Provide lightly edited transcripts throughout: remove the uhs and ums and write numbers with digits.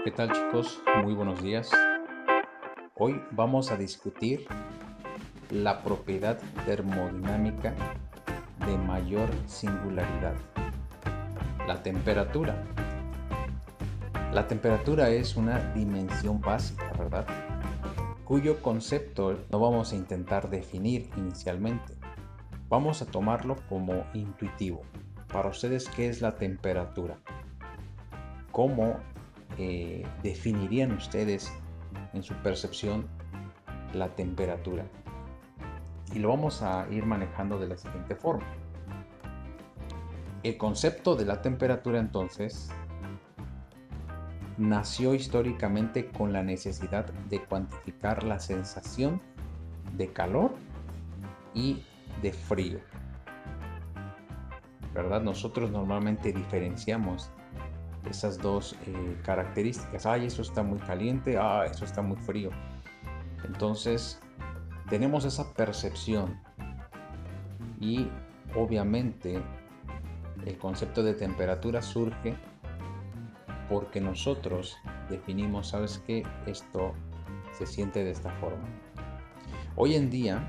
¿Qué tal, chicos? Muy buenos días. Hoy vamos a discutir la propiedad termodinámica de mayor singularidad, la temperatura. La temperatura es una dimensión básica, ¿verdad? Cuyo concepto no vamos a intentar definir inicialmente. Vamos a tomarlo como intuitivo. Para ustedes, ¿qué es la temperatura? ¿Cómo definirían ustedes en su percepción la temperatura? Y lo vamos a ir manejando de la siguiente forma. El concepto de la temperatura entonces nació históricamente con la necesidad de cuantificar la sensación de calor y de frío, ¿verdad? Nosotros normalmente diferenciamos esas dos características. Eso está muy caliente, eso está muy frío. Entonces tenemos esa percepción y obviamente el concepto de temperatura surge porque nosotros definimos, ¿sabes qué? Esto se siente de esta forma. Hoy en día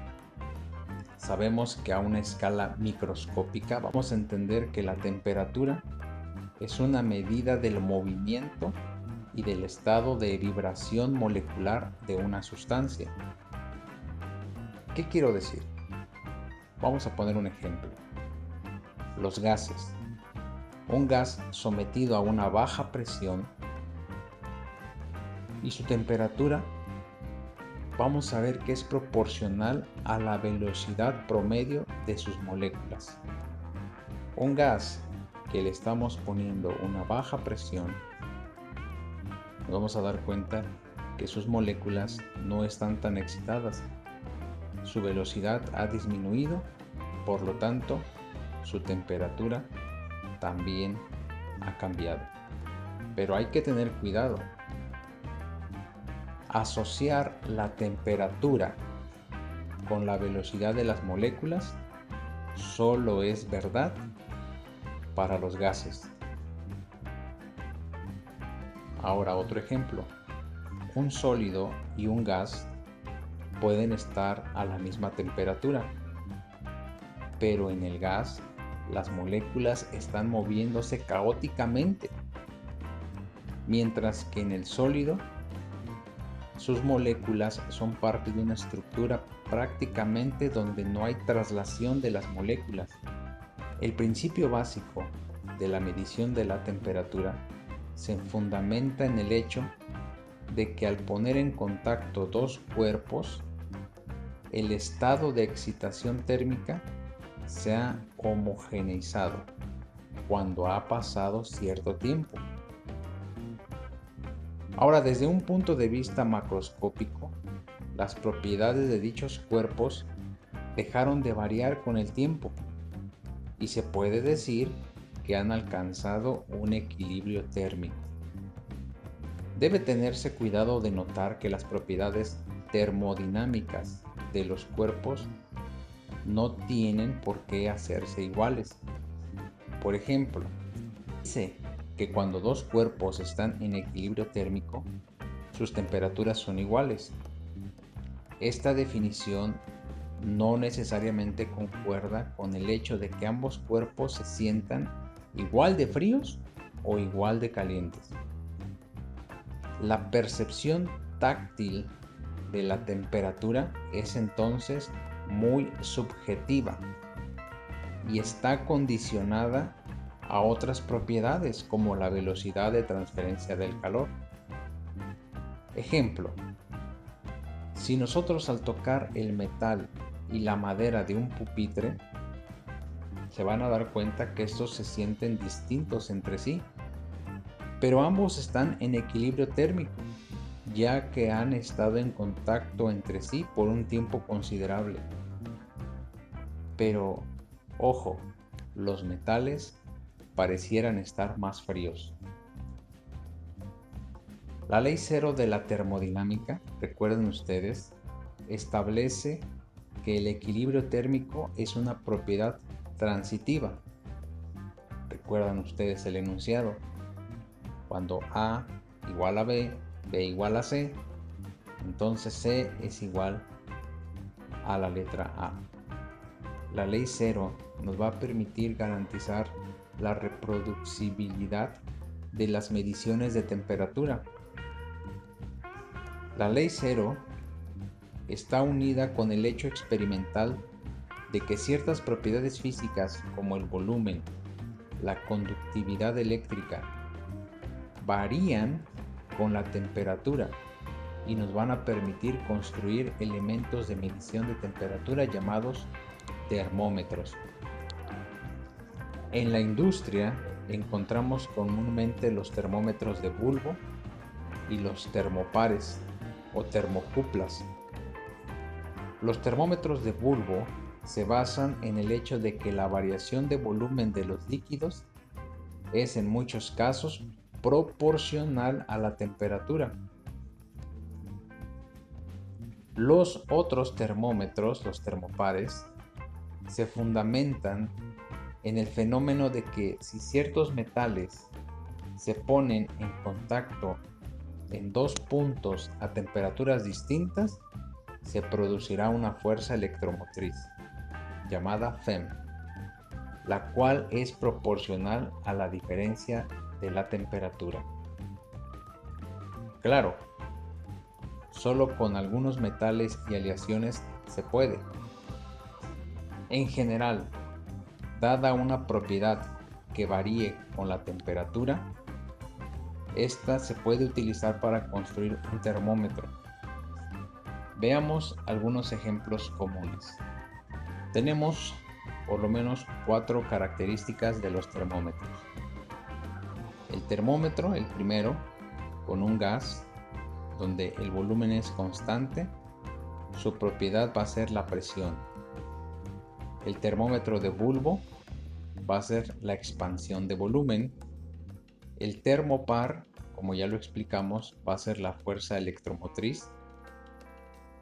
sabemos que a una escala microscópica vamos a entender que la temperatura es una medida del movimiento y del estado de vibración molecular de una sustancia. ¿Qué quiero decir? Vamos a poner un ejemplo. Los gases. Un gas sometido a una baja presión y su temperatura, vamos a ver que es proporcional a la velocidad promedio de sus moléculas. Un gas que le estamos poniendo una baja presión, nos vamos a dar cuenta que sus moléculas no están tan excitadas. Su velocidad ha disminuido, por lo tanto, su temperatura también ha cambiado. Pero hay que tener cuidado. Asociar la temperatura con la velocidad de las moléculas solo es verdad para los gases. Ahora otro ejemplo. Un sólido y un gas pueden estar a la misma temperatura, pero en el gas las moléculas están moviéndose caóticamente, mientras que en el sólido sus moléculas son parte de una estructura prácticamente donde no hay traslación de las moléculas. El principio básico de la medición de la temperatura se fundamenta en el hecho de que al poner en contacto dos cuerpos, el estado de excitación térmica se ha homogeneizado cuando ha pasado cierto tiempo. Ahora, desde un punto de vista macroscópico, las propiedades de dichos cuerpos dejaron de variar con el tiempo y se puede decir que han alcanzado un equilibrio térmico. Debe tenerse cuidado de notar que las propiedades termodinámicas de los cuerpos no tienen por qué hacerse iguales. Por ejemplo, dice que cuando dos cuerpos están en equilibrio térmico, sus temperaturas son iguales. Esta definición no necesariamente concuerda con el hecho de que ambos cuerpos se sientan igual de fríos o igual de calientes. La percepción táctil de la temperatura es entonces muy subjetiva y está condicionada a otras propiedades como la velocidad de transferencia del calor. Ejemplo, si nosotros al tocar el metal y la madera de un pupitre, se van a dar cuenta que estos se sienten distintos entre sí, pero ambos están en equilibrio térmico, ya que han estado en contacto entre sí por un tiempo considerable. Pero, ojo, los metales parecieran estar más fríos. La ley cero de la termodinámica, recuerden ustedes, establece que el equilibrio térmico es una propiedad transitiva. Recuerdan ustedes el enunciado. Cuando A igual a B, B igual a C, entonces C es igual a la letra A. La ley 0 nos va a permitir garantizar la reproducibilidad de las mediciones de temperatura. La ley 0 está unida con el hecho experimental de que ciertas propiedades físicas como el volumen, la conductividad eléctrica, varían con la temperatura y nos van a permitir construir elementos de medición de temperatura llamados termómetros. En la industria encontramos comúnmente los termómetros de bulbo y los termopares o termocuplas. Los termómetros de bulbo se basan en el hecho de que la variación de volumen de los líquidos es en muchos casos proporcional a la temperatura. Los otros termómetros, los termopares, se fundamentan en el fenómeno de que si ciertos metales se ponen en contacto en dos puntos a temperaturas distintas, se producirá una fuerza electromotriz llamada FEM, la cual es proporcional a la diferencia de la temperatura. Claro, solo con algunos metales y aleaciones se puede. En general, dada una propiedad que varíe con la temperatura, esta se puede utilizar para construir un termómetro. Veamos algunos ejemplos comunes. Tenemos por lo menos 4 características de los termómetros. El termómetro, el primero, con un gas, donde el volumen es constante, su propiedad va a ser la presión. El termómetro de bulbo va a ser la expansión de volumen. El termopar, como ya lo explicamos, va a ser la fuerza electromotriz.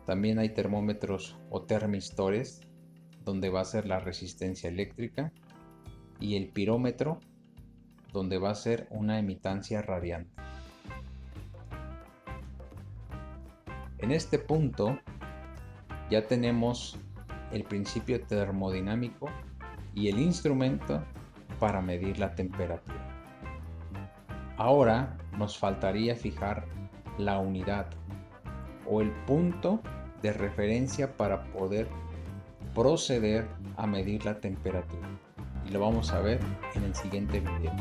También hay termómetros o termistores, donde va a ser la resistencia eléctrica. Y el pirómetro, donde va a ser una emitancia radiante. En este punto ya tenemos el principio termodinámico y el instrumento para medir la temperatura. Ahora nos faltaría fijar la unidad o el punto de referencia para poder proceder a medir la temperatura. Y lo vamos a ver en el siguiente video.